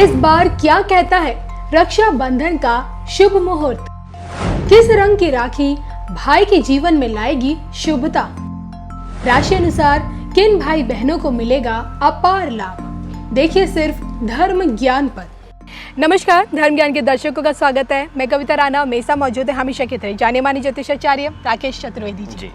इस बार क्या कहता है रक्षा बंधन का शुभ मुहूर्त? किस रंग की राखी भाई के जीवन में लाएगी शुभता? राशि अनुसार किन भाई बहनों को मिलेगा अपार लाभ? देखिए सिर्फ धर्म ज्ञान पर। नमस्कार, धर्म ज्ञान के दर्शकों का स्वागत है। मैं कविता राणा, मेसा मौजूद है हमेशा की तरह जाने माने ज्योतिषाचार्य राकेश चतुर्वेदी जी।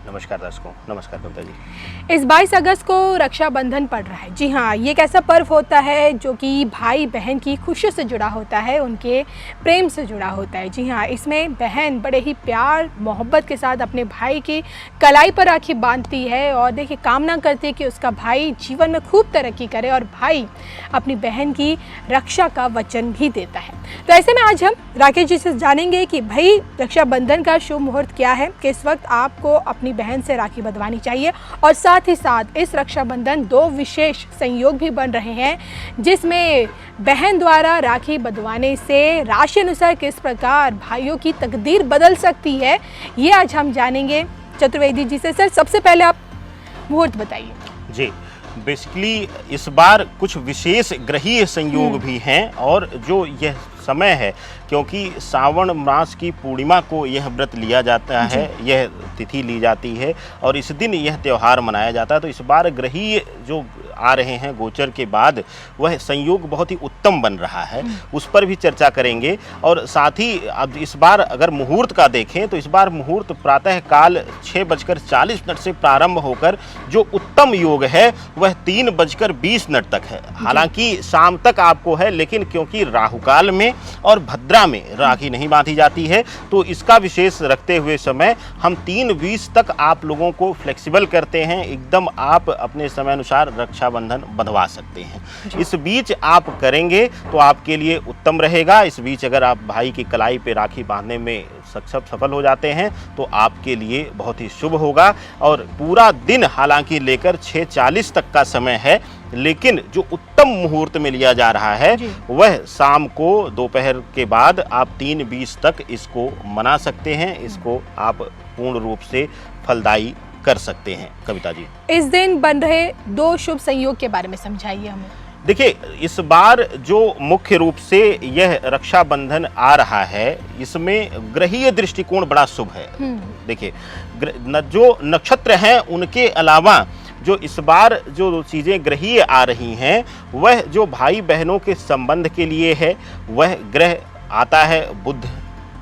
नमस्कार दर्शकों। नमस्कार कविता जी। इस 22 अगस्त को रक्षाबंधन पड़ रहा है। जी हाँ, ये एक ऐसा पर्व होता है जो कि भाई बहन की खुशी से जुड़ा होता है, उनके प्रेम से जुड़ा होता है। जी हाँ, इसमें बहन बड़े ही प्यार मोहब्बत के साथ अपने भाई की कलाई पर राखी बांधती है और देखिए कामना करती है कि उसका भाई जीवन में खूब तरक्की करे और भाई अपनी बहन की रक्षा का वचन भी देता है। तो ऐसे में आज हम राकेश जी से जानेंगे कि भाई रक्षाबंधन का शुभ मुहूर्त क्या है, किस वक्त आपको अपनी बहन से राखी बंधवानी चाहिए और साथ ही साथ इस रक्षाबंधन 2 विशेष संयोग भी बन रहे हैं जिसमें बहन द्वारा राखी बंधवाने से राशि अनुसार किस प्रकार भाइयों की तकदीर बदल सकती है, ये आज हम जानेंगे चतुर्वेदी जी से। सर, सबसे पहले आप मुहूर्त बताइए। जी, बेसिकली इस बार कुछ विशेष ग्रहीय संयोग भी हैं और जो यह समय है क्योंकि सावन मास की पूर्णिमा को यह व्रत लिया जाता है, यह तिथि ली जाती है और इस दिन यह त्यौहार मनाया जाता है। तो इस बार ग्रहीय जो आ रहे हैं गोचर के बाद वह संयोग बहुत ही उत्तम बन रहा है, उस पर भी चर्चा करेंगे। और साथ ही अब इस बार अगर मुहूर्त का देखें तो इस बार मुहूर्त प्रातः काल 6:40 से प्रारंभ होकर जो उत्तम योग है वह 3:20 तक है। हालांकि शाम तक आपको है, लेकिन क्योंकि राहुकाल में और भद्रा में राखी नहीं बांधी जाती है तो इसका विशेष रखते हुए समय हम 3:20 तक आप लोगों को फ्लेक्सिबल करते हैं। एकदम आप अपने समय अनुसार रक्षाबंधन बंधवा सकते हैं। इस बीच आप करेंगे तो आपके लिए उत्तम रहेगा। इस बीच अगर आप भाई की कलाई पे राखी बांधने में सफल हो जाते हैं तो आपके लिए बहुत ही शुभ होगा। और पूरा दिन हालांकि लेकर 6:40 तक का समय है, लेकिन जो उत्तम मुहूर्त में लिया जा रहा है वह शाम को दोपहर के बाद आप 3:20 तक इसको मना सकते हैं। इसको आप पूर्ण रूप से फलदायी कर सकते हैं। कविता जी, इस दिन बन रहे 2 शुभ संयोग के बारे में समझाइए हमें। देखिए, इस बार जो मुख्य रूप से यह रक्षाबंधन आ रहा है इसमें ग्रहीय दृष्टिकोण बड़ा शुभ है। देखिए, जो नक्षत्र हैं उनके अलावा जो इस बार जो चीज़ें ग्रहीय आ रही हैं वह जो भाई बहनों के संबंध के लिए है, वह ग्रह आता है बुध।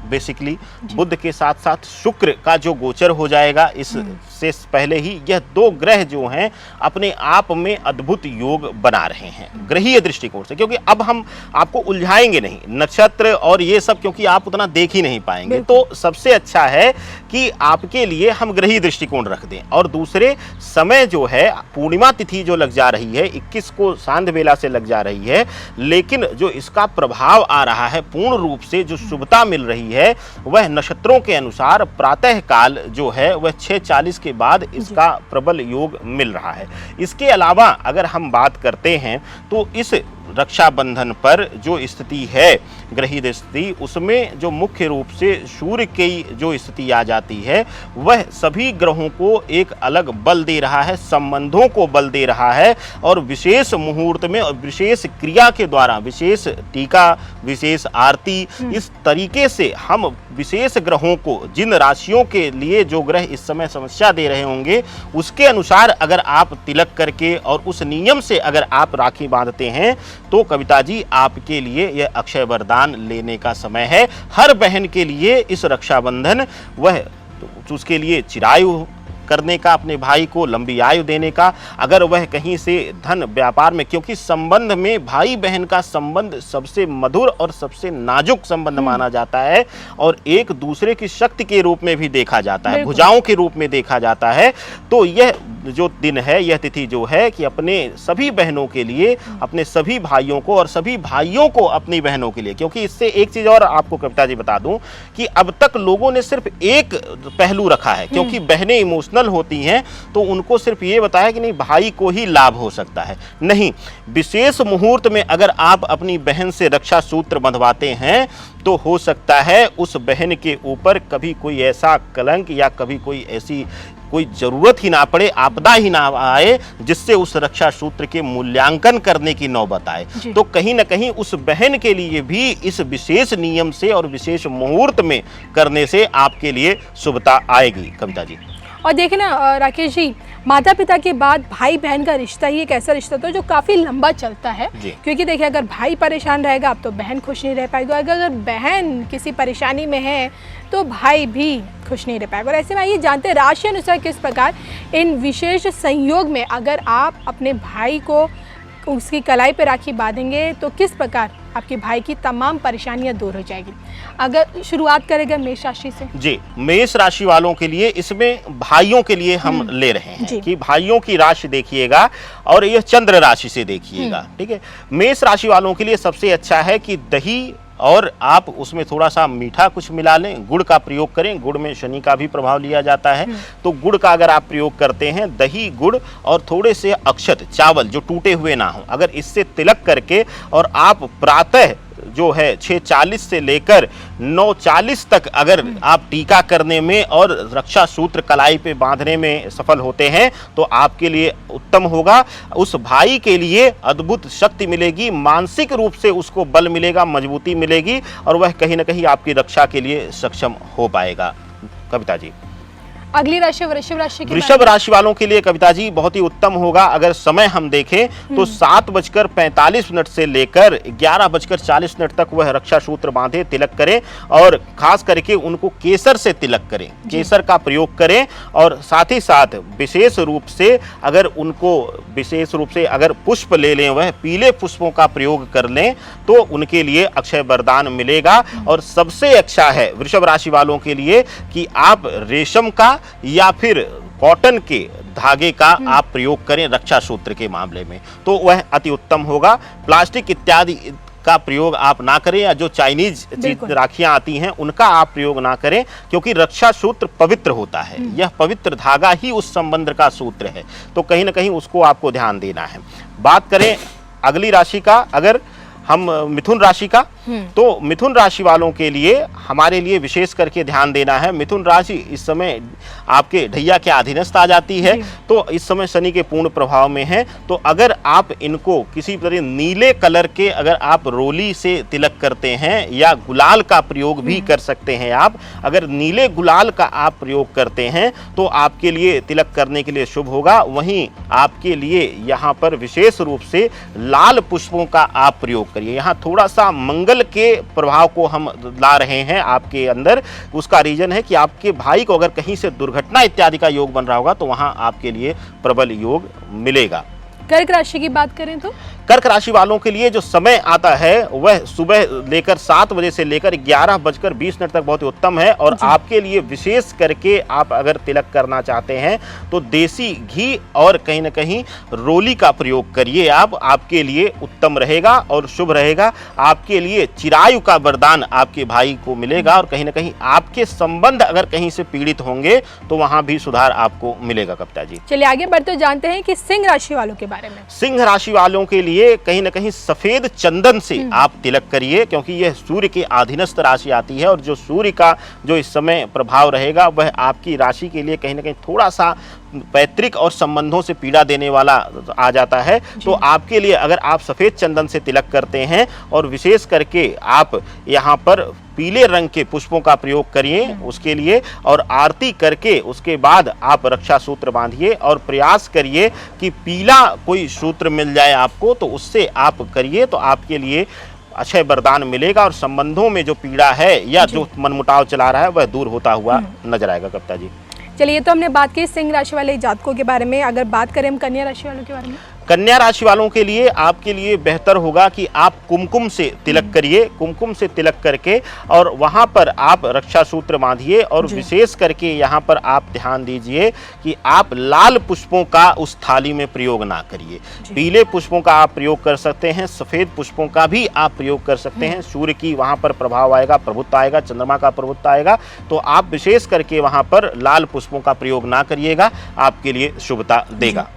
बेसिकली बुध के साथ साथ शुक्र का जो गोचर हो जाएगा, इससे पहले ही यह 2 ग्रह जो हैं अपने आप में अद्भुत योग बना रहे हैं ग्रहीय दृष्टिकोण से। क्योंकि अब हम आपको उलझाएंगे नहीं नक्षत्र और ये सब, क्योंकि आप उतना देख ही नहीं पाएंगे। तो सबसे अच्छा है कि आपके लिए हम ग्रहीय दृष्टिकोण रख दें। और दूसरे समय जो है पूर्णिमा तिथि जो लग जा रही है 21 को सांध्य बेला से लग जा रही है, लेकिन जो इसका प्रभाव आ रहा है पूर्ण रूप से जो शुभता मिल रही है वह नक्षत्रों के अनुसार प्रातः काल जो है वह 6:40 के बाद इसका प्रबल योग मिल रहा है। इसके अलावा अगर हम बात करते हैं तो इस रक्षाबंधन पर जो स्थिति है ग्रहीय स्थिति, उसमें जो मुख्य रूप से सूर्य की जो स्थिति आ जाती है वह सभी ग्रहों को एक अलग बल दे रहा है, संबंधों को बल दे रहा है। और विशेष मुहूर्त में और विशेष क्रिया के द्वारा विशेष टीका, विशेष आरती, इस तरीके से हम विशेष ग्रहों को, जिन राशियों के लिए जो ग्रह इस समय समस्या दे रहे होंगे उसके अनुसार अगर आप तिलक करके और उस नियम से अगर आप राखी बांधते हैं तो कविता जी आपके लिए यह अक्षय वरदान लेने का समय है। हर बहन के लिए इस रक्षाबंधन वह तो उसके लिए चिरायु करने का, अपने भाई को लंबी आयु देने का। अगर वह कहीं से धन व्यापार में, क्योंकि संबंध में भाई बहन का संबंध सबसे मधुर और सबसे नाजुक संबंध माना जाता है और एक दूसरे की शक्ति के रूप में भी देखा जाता है, भुजाओं के रूप में देखा जाता है। तो यह जो दिन है, यह तिथि जो है कि अपने सभी बहनों के लिए, अपने सभी भाइयों को और सभी भाइयों को अपनी बहनों के लिए, क्योंकि इससे एक चीज और आपको कविता जी बता दूं कि अब तक लोगों ने सिर्फ एक पहलू रखा है, क्योंकि बहनें इमोशनल होती हैं तो उनको सिर्फ ये बताया कि नहीं भाई को ही लाभ हो सकता है। नहीं, विशेष मुहूर्त में अगर आप अपनी बहन से रक्षा सूत्र बंधवाते हैं तो हो सकता है उस बहन के ऊपर कभी कोई ऐसा कलंक या कभी कोई ऐसी कोई जरूरत ही ना पड़े, आपदा ही ना आए जिससे उस रक्षा सूत्र के मूल्यांकन करने की नौबत आए। तो कहीं ना कहीं उस बहन के लिए भी इस विशेष नियम से और विशेष मुहूर्त में करने से आपके लिए शुभता आएगी कविता जी। और देखिए ना राकेश जी, माता पिता के बाद भाई बहन का रिश्ता ही एक ऐसा रिश्ता होता है जो काफ़ी लंबा चलता है। क्योंकि देखिए, अगर भाई परेशान रहेगा अब तो बहन खुश नहीं रह पाएगी, अगर बहन किसी परेशानी में है तो भाई भी खुश नहीं रह पाएगा। और ऐसे में ये जानते हैं राशि अनुसार किस प्रकार इन विशेष संयोग में अगर आप अपने भाई को उसकी कलाई पे राखी बांधेंगे तो किस प्रकार आपके भाई की तमाम परेशानियां दूर हो जाएगी। अगर शुरुआत करेंगे मेष राशि से। जी, मेष राशि वालों के लिए इसमें भाइयों के लिए हम ले रहे हैं कि भाइयों की राशि देखिएगा और यह चंद्र राशि से देखिएगा। ठीक है, मेष राशि वालों के लिए सबसे अच्छा है कि दही और आप उसमें थोड़ा सा मीठा कुछ मिला लें, गुड़ का प्रयोग करें। गुड़ में शनि का भी प्रभाव लिया जाता है, तो गुड़ का अगर आप प्रयोग करते हैं, दही गुड़ और थोड़े से अक्षत चावल जो टूटे हुए ना हो, अगर इससे तिलक करके और आप प्रातः जो है 6:40 से लेकर 9:40 तक अगर आप टीका करने में और रक्षा सूत्र कलाई पे बांधने में सफल होते हैं तो आपके लिए उत्तम होगा। उस भाई के लिए अद्भुत शक्ति मिलेगी, मानसिक रूप से उसको बल मिलेगा, मजबूती मिलेगी और वह कहीं ना कहीं आपकी रक्षा के लिए सक्षम हो पाएगा। कविता जी, अगली राशि वृषभ राशि की। वृषभ राशि वालों के लिए कविता जी बहुत ही उत्तम होगा। अगर समय हम देखें तो 7:45 से लेकर 11:40 तक वह रक्षा सूत्र बांधे, तिलक करें और खास करके उनको केसर से तिलक करें, केसर का प्रयोग करें। और साथ ही साथ विशेष रूप से अगर पुष्प ले लें, वह पीले पुष्पों का प्रयोग कर लें तो उनके लिए अक्षय वरदान मिलेगा। और सबसे अच्छा है वृषभ राशि वालों के लिए कि आप रेशम का या फिर कॉटन के धागे का आप प्रयोग करें रक्षा सूत्र के मामले में, तो वह अति उत्तम होगा। प्लास्टिक इत्यादि का प्रयोग आप ना करें या जो चाइनीज राखियां आती हैं उनका आप प्रयोग ना करें, क्योंकि रक्षा सूत्र पवित्र होता है। यह पवित्र धागा ही उस संबंध का सूत्र है, तो कहीं ना कहीं उसको आपको ध्यान देना है। बात करें अगली राशि का, अगर हम मिथुन राशि का, तो मिथुन राशि वालों के लिए हमारे लिए विशेष करके ध्यान देना है। मिथुन राशि इस समय आपके ढैया के अधीनस्थ आ जाती है, तो इस समय शनि के पूर्ण प्रभाव में है। तो अगर आप इनको किसी तरह नीले कलर के अगर आप रोली से तिलक करते हैं या गुलाल का प्रयोग भी कर सकते हैं, आप अगर नीले गुलाल का आप प्रयोग करते हैं तो आपके लिए तिलक करने के लिए शुभ होगा। वहीं आपके लिए यहाँ पर विशेष रूप से लाल पुष्पों का आप प्रयोग करिए। यहाँ थोड़ा सा मंगल के प्रभाव को हम ला रहे हैं आपके अंदर। उसका रीजन है कि आपके भाई को अगर कहीं से दुर्घटना इत्यादि का योग बन रहा होगा तो वहां आपके लिए प्रबल योग मिलेगा। कर्क राशि की बात करें तो कर्क राशि वालों के लिए जो समय आता है वह सुबह लेकर 7 बजे से लेकर 11:20 तक बहुत ही उत्तम है। और आपके लिए विशेष करके आप अगर तिलक करना चाहते हैं तो देसी घी और कहीं ना कहीं रोली का प्रयोग करिए, आपके लिए उत्तम रहेगा और शुभ रहेगा। आपके लिए चिरायु का वरदान आपके भाई को मिलेगा और कहीं ना कहीं आपके संबंध अगर कहीं से पीड़ित होंगे तो वहां भी सुधार आपको मिलेगा। कविता जी, चलिए आगे बढ़ते जानते हैं कि सिंह राशि वालों के बारे में। सिंह राशि वालों के लिए कहीं ना कहीं सफेद चंदन से आप तिलक करिए, क्योंकि यह सूर्य के अधीनस्थ राशि आती है और जो सूर्य का जो इस समय प्रभाव रहेगा वह आपकी राशि के लिए कहीं ना कहीं थोड़ा सा पैतृक और संबंधों से पीड़ा देने वाला आ जाता है। तो आपके लिए अगर आप सफेद चंदन से तिलक करते हैं और विशेष करके आप यहाँ पर पीले रंग के पुष्पों का प्रयोग करिए उसके लिए, और आरती करके उसके बाद आप रक्षा सूत्र बांधिए और प्रयास करिए कि पीला कोई सूत्र मिल जाए आपको, तो उससे आप करिए तो आपके लिए अक्षय वरदान मिलेगा और संबंधों में जो पीड़ा है या जो मनमुटाव चला रहा है वह दूर होता हुआ नजर आएगा। कविता जी, चलिए तो हमने बात की सिंह राशि वाले जातकों के बारे में। अगर बात करें हम कन्या राशि वालों के बारे में, कन्या राशि वालों के लिए आपके लिए बेहतर होगा कि आप कुमकुम से तिलक करिए। कुमकुम से तिलक करके और वहां पर आप रक्षा सूत्र बांधिए और विशेष करके यहाँ पर आप ध्यान दीजिए कि आप लाल पुष्पों का उस थाली में प्रयोग ना करिए। पीले पुष्पों का आप प्रयोग कर सकते हैं, सफेद पुष्पों का भी आप प्रयोग कर सकते हैं। सूर्य की वहां पर प्रभाव आएगा, प्रभुत्व आएगा, चंद्रमा का प्रभुत्व आएगा, तो आप विशेष करके वहां पर लाल पुष्पों का प्रयोग ना करिएगा, आपके लिए शुभता देगा।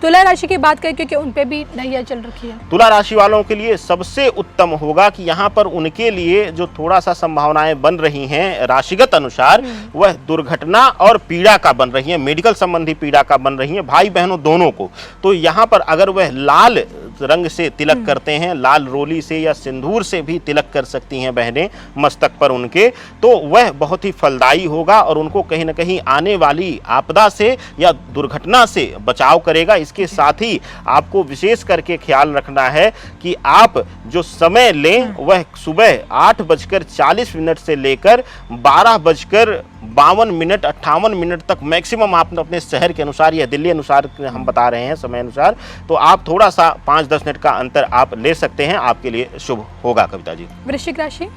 तुला राशि की बात करें क्योंकि उन पे भी ढैया चल रखी है। तुला राशि वालों के लिए सबसे उत्तम होगा कि यहाँ पर उनके लिए जो थोड़ा सा संभावनाएं बन रही हैं राशिगत अनुसार, वह दुर्घटना और पीड़ा का बन रही है, मेडिकल संबंधी पीड़ा का बन रही है भाई बहनों दोनों को। तो यहाँ पर अगर वह लाल रंग से तिलक करते हैं, लाल रोली से या सिंदूर से भी तिलक कर सकती हैं बहनें मस्तक पर उनके, तो वह बहुत ही फलदायी होगा और उनको कहीं ना कहीं आने वाली आपदा से या दुर्घटना से बचाव करेगा। इसके साथ ही आपको विशेष करके ख्याल रखना है कि आप जो समय लें वह सुबह 8:40 से लेकर 12:52 58 मिनट तक मैक्सिमम आप अपने शहर के अनुसार या दिल्ली अनुसार हम बता रहे हैं समय अनुसार, तो आप थोड़ा सा 5-10 मिनट का अंतर आप ले सकते हैं, आपके लिए शुभ होगा। कविता जी, वृश्चिक राशि,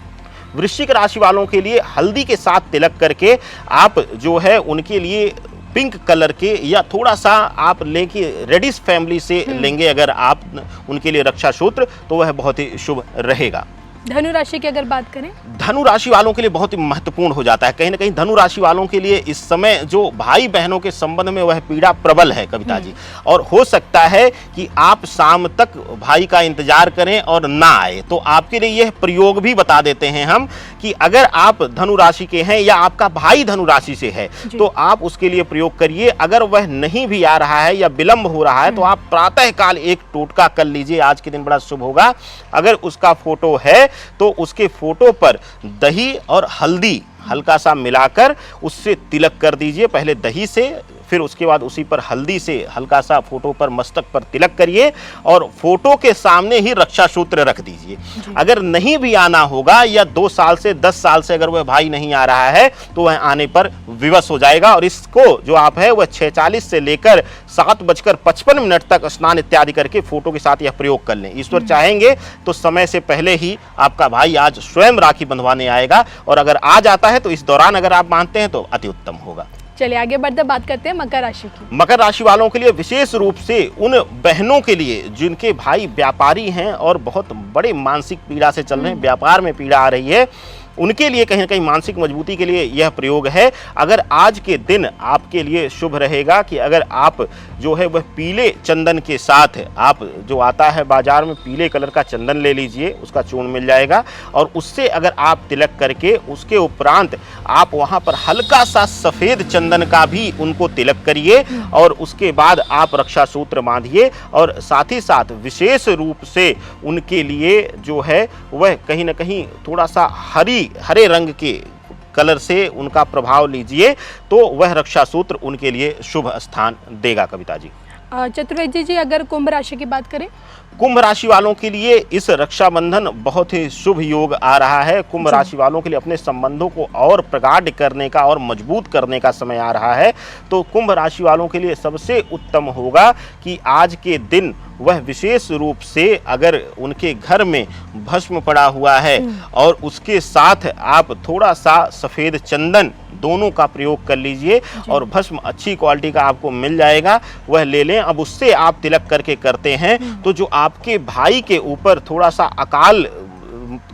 वृश्चिक राशि वालों के लिए हल्दी के साथ तिलक करके आप जो है उनके लिए पिंक कलर के या थोड़ा सा आप लेके रेडिश फैमिली से लेंगे अगर आप उनके लिए रक्षा सूत्र, तो वह बहुत ही शुभ रहेगा। धनु राशि की अगर बात करें, धनु राशि वालों के लिए बहुत ही महत्वपूर्ण हो जाता है। कहीं ना कहीं धनु राशि वालों के लिए इस समय जो भाई बहनों के संबंध में वह पीड़ा प्रबल है कविता जी, और हो सकता है कि आप शाम तक भाई का इंतजार करें और ना आए। तो आपके लिए यह प्रयोग भी बता देते हैं हम कि अगर आप धनु राशि के हैं या आपका भाई धनु राशि से है तो आप उसके लिए प्रयोग करिए। अगर वह नहीं भी आ रहा है या विलंब हो रहा है तो आप प्रातः काल एक टोटका कर लीजिए, आज के दिन बड़ा शुभ होगा। अगर उसका फोटो है तो उसके फोटो पर दही और हल्दी हल्का सा मिलाकर उससे तिलक कर दीजिए, पहले दही से, फिर उसके बाद उसी पर हल्दी से हल्का सा फोटो पर मस्तक पर तिलक करिए और फोटो के सामने ही रक्षा सूत्र रख दीजिए। अगर नहीं भी आना होगा या 2 साल से 10 साल से अगर वह भाई नहीं आ रहा है तो वह आने पर विवश हो जाएगा। और इसको जो आप है वह 6:40 से लेकर 7:55 तक स्नान इत्यादि करके फोटो के साथ यह प्रयोग कर लें। ईश्वर चाहेंगे तो समय से पहले ही आपका भाई आज स्वयं राखी बंधवाने आएगा, और अगर आ जाता है तो इस दौरान अगर आप मानते हैं तो अति उत्तम होगा। चलिए आगे बढ़ते बात करते हैं मकर राशि की। मकर राशि वालों के लिए विशेष रूप से उन बहनों के लिए जिनके भाई व्यापारी हैं और बहुत बड़े मानसिक पीड़ा से चल रहे हैं, व्यापार में पीड़ा आ रही है, उनके लिए कहीं ना कहीं मानसिक मजबूती के लिए यह प्रयोग है। अगर आज के दिन आपके लिए शुभ रहेगा कि अगर आप जो है वह पीले चंदन के साथ, आप जो आता है बाजार में पीले कलर का चंदन ले लीजिए, उसका चूर्ण मिल जाएगा, और उससे अगर आप तिलक करके उसके उपरांत आप वहाँ पर हल्का सा सफ़ेद चंदन का भी उनको तिलक करिए और उसके बाद आप रक्षा सूत्र बांधिए। और साथ ही साथ विशेष रूप से उनके लिए जो है वह कहीं ना कहीं थोड़ा सा हरे रंग के कलर से उनका प्रभाव लीजिए, तो वह रक्षा सूत्र उनके लिए शुभ स्थान देगा। कविता जी, चतुर्वेदी जी अगर कुंभ राशि की बात करें, कुंभ राशि वालों के लिए इस रक्षाबंधन बहुत ही शुभ योग आ रहा है। कुंभ राशि वालों के लिए अपने संबंधों को और प्रगाढ़ करने का और मजबूत करने का समय आ रहा है। तो कुंभ राशि वालों के लिए सबसे उत्तम होगा कि आज के दिन वह विशेष रूप से अगर उनके घर में भस्म पड़ा हुआ है और उसके साथ आप थोड़ा सा सफ़ेद चंदन दोनों का प्रयोग कर लीजिए और भस्म अच्छी क्वालिटी का आपको मिल जाएगा, वह ले लें। अब उससे आप तिलक करके करते हैं तो जो आपके भाई के ऊपर थोड़ा सा अकाल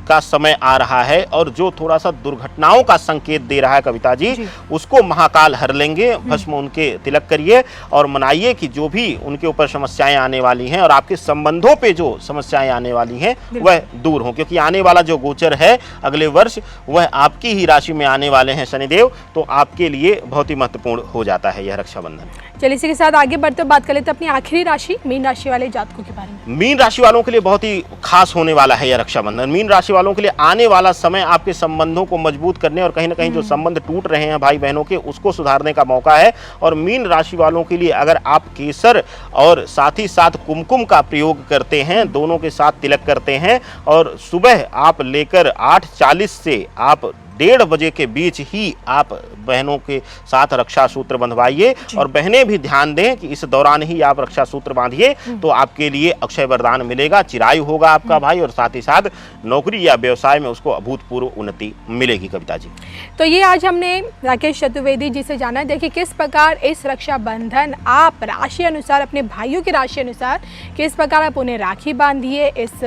का समय आ रहा है और जो थोड़ा सा दुर्घटनाओं का संकेत दे रहा है कविता जी, उसको महाकाल हर लेंगे। भस्म उनके तिलक करिए और मनाइए कि जो भी उनके ऊपर समस्याएं आने वाली हैं और आपके संबंधों पे जो समस्याएं आने वाली हैं वह दूर हों, क्योंकि आने वाला जो गोचर है अगले वर्ष वह आपकी ही राशि में आने वाले हैं शनिदेव, तो आपके लिए बहुत ही महत्वपूर्ण हो जाता है यह रक्षाबंधन। चलिए इसी के साथ आगे बढ़ते बात कर लेते हैं अपनी आखिरी राशि मीन राशि वाले जातकों के बारे में। मीन राशि वालों के लिए बहुत ही खास होने वाला है यह रक्षाबंधन। मीन राशि वालों के लिए आने वाला समय आपके संबंधों को मजबूत करने और कहीं ना कहीं जो संबंध टूट रहे हैं भाई बहनों के, उसको सुधारने का मौका है। और मीन राशि वालों के लिए अगर आप केसर और साथ ही साथ कुमकुम का प्रयोग करते हैं, दोनों के साथ तिलक करते हैं और सुबह आप लेकर 8:40 से आप 1:30 बजे के बीच ही आप बहनों के साथ रक्षा सूत्र बंधवाइए। और बहनें भी ध्यान दें कि इस दौरान ही आप रक्षा सूत्र बांधिए तो आपके लिए अक्षय वरदान मिलेगा, चिरायु होगा आपका भाई, और साथ ही साथ नौकरी या व्यवसाय में उसको अभूतपूर्व उन्नति मिलेगी। कविता जी, तो ये आज हमने राकेश चतुर्वेदी जी से जाना। देखिए किस प्रकार इस रक्षाबंधन आप राशि अनुसार, अपने भाइयों की राशि अनुसार किस प्रकार आप उन्हें राखी बांधिए, इस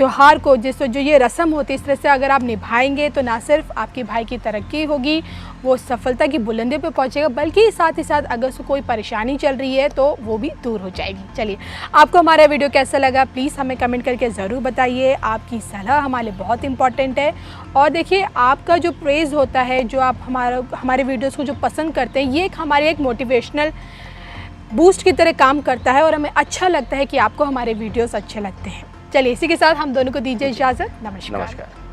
त्यौहार को जिस जो ये रस्म होती है इस तरह से अगर आप निभाएंगे तो ना सिर्फ आपके भाई की तरक्की होगी, वो सफलता की बुलंदी पे पहुंचेगा, बल्कि साथ ही साथ अगर उसको कोई परेशानी चल रही है तो वो भी दूर हो जाएगी। चलिए, आपको हमारा वीडियो कैसा लगा प्लीज़ हमें कमेंट करके ज़रूर बताइए। आपकी सलाह हमारे लिए बहुत इंपॉर्टेंट है। और देखिए, आपका जो प्रेज़ होता है, जो आप हमारे वीडियोज़ को जो पसंद करते हैं, ये हमारे एक मोटिवेशनल बूस्ट की तरह काम करता है और हमें अच्छा लगता है कि आपको हमारे वीडियोस अच्छे लगते हैं। चलिए, इसी के साथ हम दोनों को दीजिए इजाज़त। नमस्कार।